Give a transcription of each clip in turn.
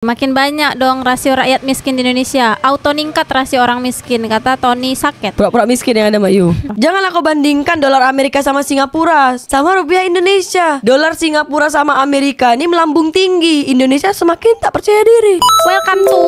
Makin banyak dong rasio rakyat miskin di Indonesia. Auto ningkat rasio orang miskin, kata Tony Saket. Pura-pura miskin yang ada Mbak Yu. Janganlah kau bandingkan dolar Amerika sama Singapura, sama rupiah Indonesia. Dolar Singapura sama Amerika ini melambung tinggi. Indonesia semakin tak percaya diri. Welcome to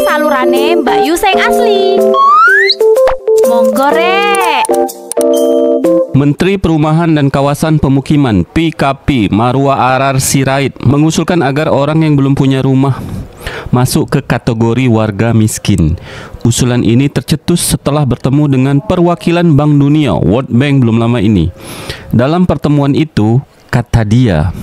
salurane Mbak Yu Seng asli. Monggo rek. Menteri Perumahan dan Kawasan Pemukiman PKP Marwa Arar Sirait mengusulkan agar orang yang belum punya rumah masuk ke kategori warga miskin. Usulan ini tercetus setelah bertemu dengan perwakilan Bank Dunia World Bank belum lama ini. Dalam pertemuan itu, kata dia,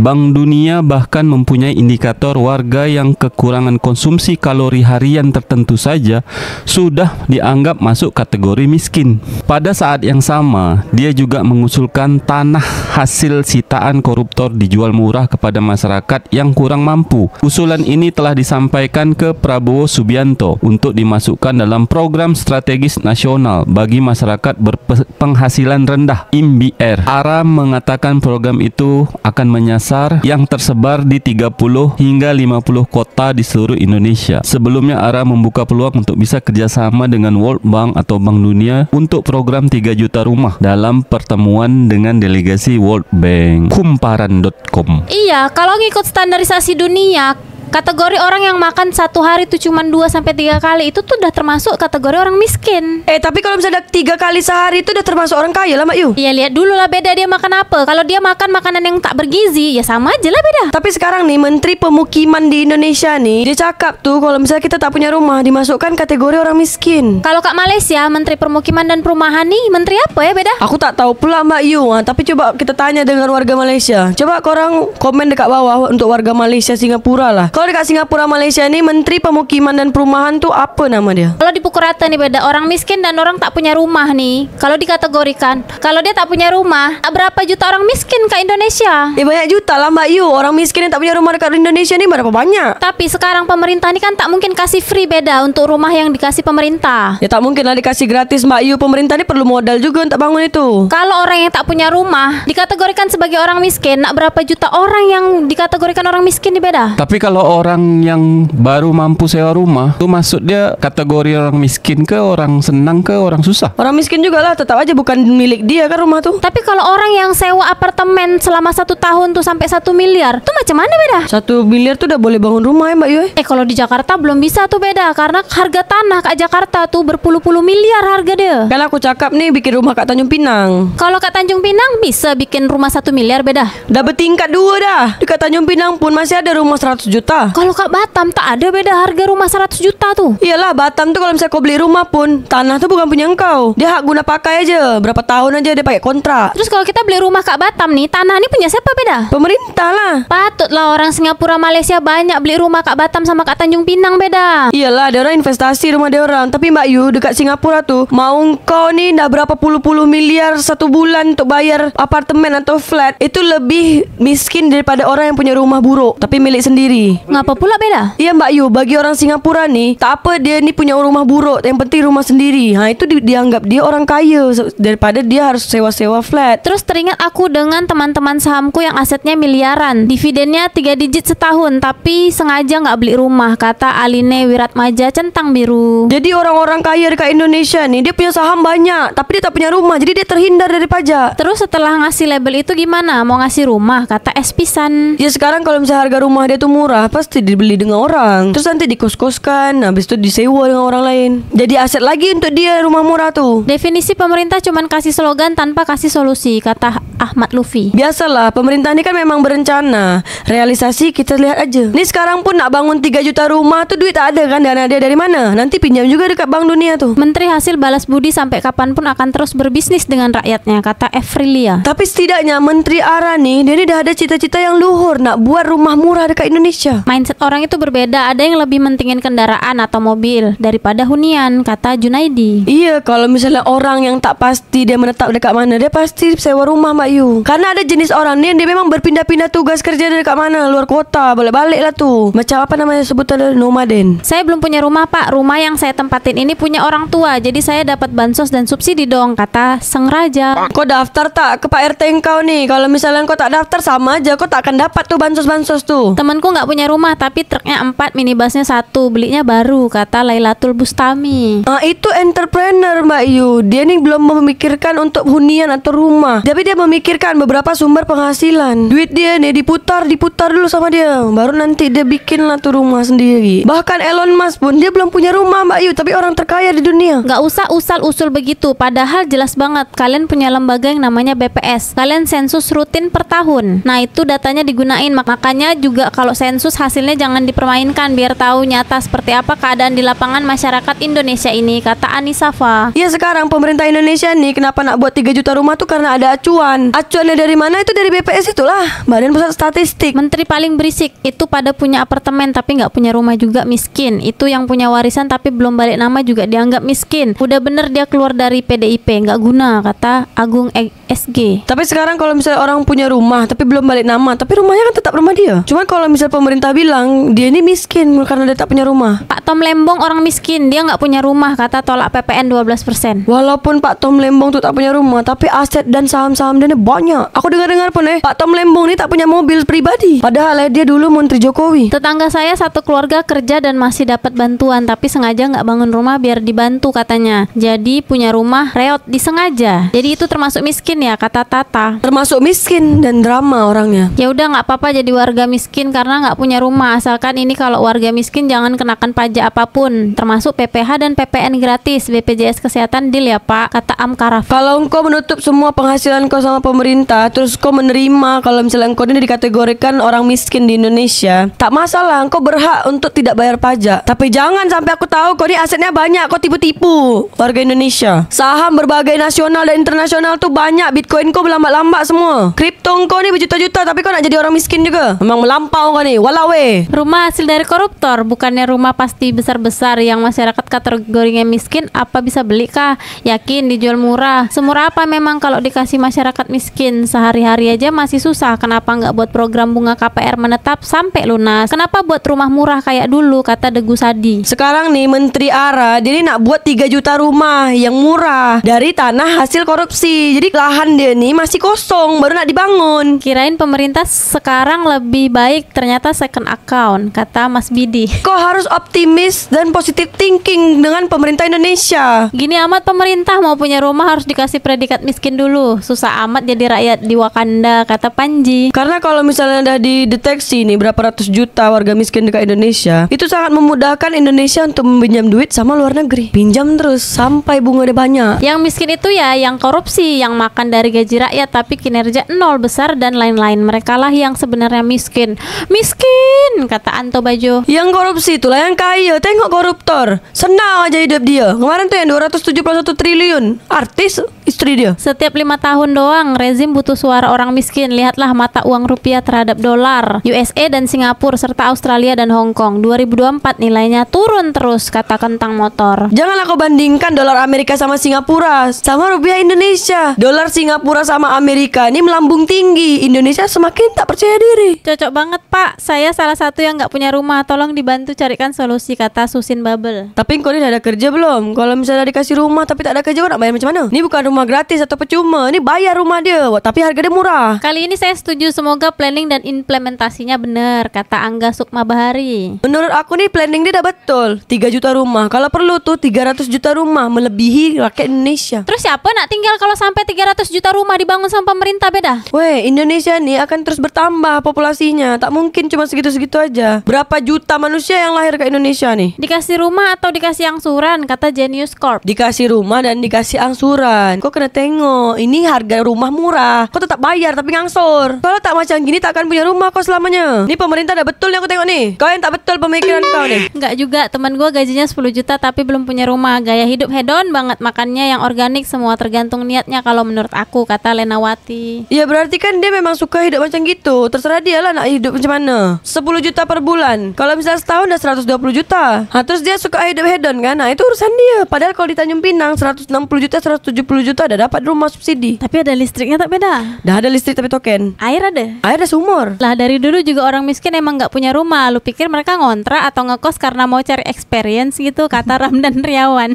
Bank Dunia bahkan mempunyai indikator warga yang kekurangan konsumsi kalori harian tertentu saja sudah dianggap masuk kategori miskin. Pada saat yang sama, dia juga mengusulkan tanah hasil sitaan koruptor dijual murah kepada masyarakat yang kurang mampu. Usulan ini telah disampaikan ke Prabowo Subianto untuk dimasukkan dalam program strategis nasional bagi masyarakat berpenghasilan rendah (IMBR). ARA mengatakan program itu akan menyasar yang tersebar di 30 hingga 50 kota di seluruh Indonesia. Sebelumnya ARA membuka peluang untuk bisa kerjasama dengan World Bank atau Bank Dunia untuk program 3 juta rumah dalam pertemuan dengan delegasi World Bank. Kumparan.com. Iya, kalau ngikut standarisasi dunia, kategori orang yang makan satu hari itu cuma 2-3 kali itu tuh udah termasuk kategori orang miskin. Tapi kalau misalnya 3 kali sehari itu udah termasuk orang kaya lah Mbak Yu. Iya, lihat dulu lah beda dia makan apa. Kalau dia makan makanan yang tak bergizi, ya sama aja lah beda. Tapi sekarang nih Menteri Pemukiman di Indonesia nih, dia cakap tuh kalau misalnya kita tak punya rumah dimasukkan kategori orang miskin. Kalau Kak Malaysia, Menteri Permukiman dan Perumahan nih, menteri apa ya beda? Aku tak tahu pula Mbak Yu. Tapi coba kita tanya dengan warga Malaysia. Coba korang komen dekat bawah untuk warga Malaysia Singapura lah. Kalau dekat Singapura Malaysia ini Menteri Pemukiman dan Perumahan tuh apa nama dia? Kalau dipukul rata nih beda orang miskin dan orang tak punya rumah nih. Kalau dikategorikan, kalau dia tak punya rumah, berapa juta orang miskin ke Indonesia? Banyak juta lah Mbak Yu. Orang miskin yang tak punya rumah dekat Indonesia ini berapa banyak? Tapi sekarang pemerintah ini kan tak mungkin kasih free beda untuk rumah yang dikasih pemerintah. Ya tak mungkin lah dikasih gratis Mbak Yu. Pemerintah ini perlu modal juga untuk bangun itu. Kalau orang yang tak punya rumah dikategorikan sebagai orang miskin, berapa juta orang yang dikategorikan orang miskin nih beda? Tapi kalau orang yang baru mampu sewa rumah itu masuk dia kategori orang miskin ke orang senang ke orang susah? Orang miskin juga lah, tetap aja bukan milik dia kan rumah tuh. Tapi kalau orang yang sewa apartemen selama 1 tahun tuh sampai 1 miliar tuh macam mana beda? 1 miliar tuh udah boleh bangun rumah ya Mbak Yu. Kalau di Jakarta belum bisa tuh beda, karena harga tanah Kak Jakarta tuh berpuluh-puluh miliar harga dia. Kan aku cakap nih bikin rumah kat Tanjung Pinang. Kalau Kak Tanjung Pinang bisa bikin rumah 1 miliar beda. Dah bertingkat 2 dah. Dekat Tanjung Pinang pun masih ada rumah 100 juta. Kalau Kak Batam tak ada beda harga rumah 100 juta tuh. Iyalah Batam tuh kalau misalnya kau beli rumah pun tanah tuh bukan punya engkau. Dia hak guna pakai aja. Berapa tahun aja dia pakai kontrak. Terus kalau kita beli rumah Kak Batam nih, tanah ini punya siapa beda? Pemerintah lah. Patutlah orang Singapura Malaysia banyak beli rumah Kak Batam sama Kak Tanjung Pinang beda. Iyalah ada orang investasi rumah dia orang. Tapi Mbak Yu dekat Singapura tuh mau engkau nih dah berapa puluh miliar 1 bulan untuk bayar apartemen atau flat, itu lebih miskin daripada orang yang punya rumah buruk tapi milik sendiri. Ngapa pula beda? Iya Mbak Yu, bagi orang Singapura nih, tak apa dia ni punya rumah buruk, yang penting rumah sendiri. Itu dianggap dia orang kaya daripada dia harus sewa-sewa flat. Terus teringat aku dengan teman-teman sahamku yang asetnya miliaran, dividennya 3 digit setahun, tapi sengaja nggak beli rumah, kata Aline Wiratmaja Centang Biru. Jadi orang-orang kaya dekat Indonesia nih, dia punya saham banyak, tapi dia tak punya rumah, jadi dia terhindar dari pajak. Terus setelah ngasih label itu gimana? Mau ngasih rumah, kata Espisan. Ya sekarang kalau misalnya harga rumah dia tuh murah, pasti dibeli dengan orang. Terus nanti dikos-koskan, habis itu disewa dengan orang lain. Jadi aset lagi untuk dia rumah murah tuh. Definisi pemerintah cuman kasih slogan tanpa kasih solusi, kata Ahmad Lufi. Biasalah, pemerintah ini kan memang berencana. Realisasi kita lihat aja. Nih sekarang pun nak bangun 3 juta rumah tuh duit tak ada kan, dana dia dari mana? Nanti pinjam juga dekat Bank Dunia tuh. Menteri hasil balas budi sampai kapanpun akan terus berbisnis dengan rakyatnya, kata Efrilia. Tapi setidaknya Menteri ARA nih, dia ni dah ada cita-cita yang luhur nak buat rumah murah dekat Indonesia. Mindset orang itu berbeda, ada yang lebih mentingin kendaraan atau mobil daripada hunian, kata Junaidi. Iya, kalau misalnya orang yang tak pasti dia menetap dekat mana, dia pasti sewa rumah Mbak Yu. Karena ada jenis orang ni dia memang berpindah-pindah tugas kerja dekat mana, luar kota, balik-balik lah tuh. Macam apa namanya sebutan, nomaden. Saya belum punya rumah Pak, rumah yang saya tempatin ini punya orang tua, jadi saya dapat bansos dan subsidi dong, kata Seng Raja. Kau daftar tak ke Pak RT kau nih? Kalau misalnya kau tak daftar sama aja, kau tak akan dapat tuh bansos-bansos tuh. Temanku nggak punya rumah rumah tapi truknya 4, minibusnya 1. Belinya baru, kata Lailatul Bustami. Itu entrepreneur Mbak Yu. Dia nih belum memikirkan untuk hunian atau rumah, tapi dia memikirkan beberapa sumber penghasilan. Duit dia nih diputar dulu sama dia, baru nanti dia bikin lah tuh rumah sendiri. Bahkan Elon Musk pun dia belum punya rumah Mbak Yu, tapi orang terkaya di dunia. Gak usah usal-usul begitu. Padahal jelas banget kalian punya lembaga yang namanya BPS. Kalian sensus rutin per tahun. Nah itu datanya digunain. Makanya juga kalau sensus hasilnya jangan dipermainkan, biar tahu nyata seperti apa keadaan di lapangan masyarakat Indonesia ini, kata Anisafa. Ya sekarang pemerintah Indonesia nih kenapa nak buat 3 juta rumah tuh karena ada acuan. Acuannya dari mana? Itu dari BPS itulah, Badan Pusat Statistik. Menteri paling berisik itu pada punya apartemen tapi nggak punya rumah juga miskin. Itu yang punya warisan tapi belum balik nama juga dianggap miskin. Udah bener dia keluar dari PDIP, nggak guna, kata Agung SG. Tapi sekarang kalau misalnya orang punya rumah tapi belum balik nama, tapi rumahnya kan tetap rumah dia. Cuman kalau misal pemerintah bilang dia ini miskin karena dia tak punya rumah. Pak Tom Lembong orang miskin, dia nggak punya rumah, kata tolak PPN 12%. Walaupun Pak Tom Lembong tuh tak punya rumah, tapi aset dan saham-saham dia banyak. Aku dengar-dengar pun Pak Tom Lembong nih tak punya mobil pribadi. Padahal dia dulu Menteri Jokowi. Tetangga saya satu keluarga kerja dan masih dapat bantuan, tapi sengaja nggak bangun rumah biar dibantu katanya. Jadi punya rumah reot disengaja. Jadi itu termasuk miskin ya, kata Tata. Termasuk miskin dan drama orangnya. Ya udah nggak apa-apa jadi warga miskin karena nggak punya rumah, asalkan ini kalau warga miskin jangan kenakan pajak apapun, termasuk PPH dan PPN gratis, BPJS Kesehatan deal ya Pak, kata Amkaraf. Kalau engkau menutup semua penghasilan kau sama pemerintah, terus kau menerima kalau misalnya engkau ini dikategorikan orang miskin di Indonesia, tak masalah, engkau berhak untuk tidak bayar pajak. Tapi jangan sampai aku tahu kau ini asetnya banyak, kau tipu-tipu warga Indonesia. Saham berbagai nasional dan internasional tuh banyak, Bitcoin kau berlambak-lambak semua. Kripto engkau nih berjuta-juta, tapi kau nak jadi orang miskin juga. Memang melampau kau nih, walau Rumah hasil dari koruptor, bukannya rumah pasti besar-besar yang masyarakat kategorinya miskin, apa bisa beli kah? Yakin dijual murah? Semurah apa memang kalau dikasih masyarakat miskin? Sehari-hari aja masih susah, kenapa nggak buat program bunga KPR menetap sampai lunas? Kenapa buat rumah murah kayak dulu, kata Degu Sadi. Sekarang nih Menteri Ara, dia nih nak buat 3 juta rumah yang murah dari tanah hasil korupsi. Jadi lahan dia nih masih kosong, baru nak dibangun. Kirain pemerintah sekarang lebih baik, ternyata second account, kata Mas Bidi. Kau harus optimis dan positive thinking dengan pemerintah Indonesia. Gini amat pemerintah mau punya rumah harus dikasih predikat miskin dulu. Susah amat jadi rakyat di Wakanda, kata Panji. Karena kalau misalnya dah dideteksi nih berapa ratus juta warga miskin dekat Indonesia, itu sangat memudahkan Indonesia untuk meminjam duit sama luar negeri. Pinjam terus sampai bunga dia banyak. Yang miskin itu ya yang korupsi, yang makan dari gaji rakyat tapi kinerja nol besar dan lain-lain. Mereka lah yang sebenarnya miskin. Miskin, kata Anto Bajo. Yang korupsi itulah yang kaya. Tengok koruptor, senang aja hidup dia. Kemarin tuh yang 271 triliun, artis istri dia. Setiap 5 tahun doang rezim butuh suara orang miskin. Lihatlah mata uang rupiah terhadap dolar USA dan Singapura serta Australia dan Hong Kong. 2024 nilainya turun terus, kata Kentang Motor. Janganlah kau bandingkan dolar Amerika sama Singapura sama rupiah Indonesia. Dolar Singapura sama Amerika ini melambung tinggi. Indonesia semakin tak percaya diri. Cocok banget Pak, saya salah satu yang nggak punya rumah. Tolong dibantu carikan solusi, kata Susin Babel. Tapi kau ini dah ada kerja belum? Kalau misalnya dikasih rumah tapi tak ada kerja, kau nak bayar macam mana? Ini bukan rumah gratis atau percuma. Ini bayar rumah dia, tapi harga dia murah. Kali ini saya setuju, semoga planning dan implementasinya benar, kata Angga Sukma Bahari. Menurut aku nih planning dia dah betul. 3 juta rumah, kalau perlu tuh 300 juta rumah, melebihi rakyat Indonesia. Terus siapa nak tinggal kalau sampai 300 juta rumah dibangun sama pemerintah, beda? Weh, Indonesia nih akan terus bertambah populasinya. Tak mungkin cuma segitu-segitu aja. Berapa juta manusia yang lahir ke Indonesia nih? Dikasih rumah atau dikasih angsuran, kata Genius Corp. Dikasih rumah dan dikasih angsuran. Kau kena tengok, ini harga rumah murah, kau tetap bayar tapi ngangsur. Kalau tak macam gini tak akan punya rumah kau selamanya. Ini pemerintah dah betul yang aku tengok nih. Kau yang tak betul pemikiran kau nih. Enggak juga, teman gue gajinya 10 juta tapi belum punya rumah. Gaya hidup hedon banget, makannya yang organik, semua tergantung niatnya kalau menurut aku, kata Lenawati. Ya berarti kan dia memang suka hidup macam gitu. Terserah dia lah nak hidup macam mana. 10 juta per bulan, kalau misalnya setahun dah 120 juta. Terus dia suka hidup hedon kan. Itu urusan dia. Padahal kalau di Tanjung Pinang 160 juta, 170 juta dah dapat rumah subsidi. Tapi ada listriknya tak beda? Dah ada listrik tapi token. Air ada? Air ada sumur. Lah dari dulu juga orang miskin emang gak punya rumah. Lu pikir mereka ngontrak atau ngekos karena mau cari experience gitu, kata Ramdan Riawan.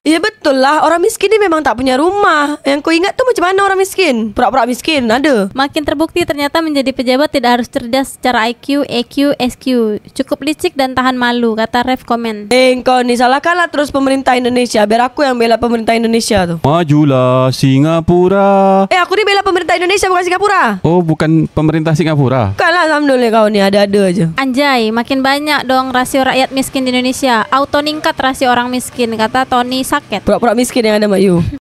Iya betul lah, orang miskin ini memang tak punya rumah. Yang kau ingat tuh macam mana orang miskin? Pura-pura miskin, ada. Makin terbukti ternyata menjadi pejabat tidak harus cerdas secara IQ, EQ, SQ. Cukup licik dan tahan malu, kata Ref komen. Kau nih salahkanlah terus pemerintah Indonesia. Biar aku yang bela pemerintah Indonesia tuh. Majulah Singapura. Aku ni bela pemerintah Indonesia bukan Singapura. Oh, bukan pemerintah Singapura. Bukanlah, alhamdulillah kau ni ada-ada aja. Anjay, makin banyak dong rasio rakyat miskin di Indonesia. Auto ningkat rasio orang miskin, kata Tony Saket. Pura-pura miskin yang ada Mak Yu.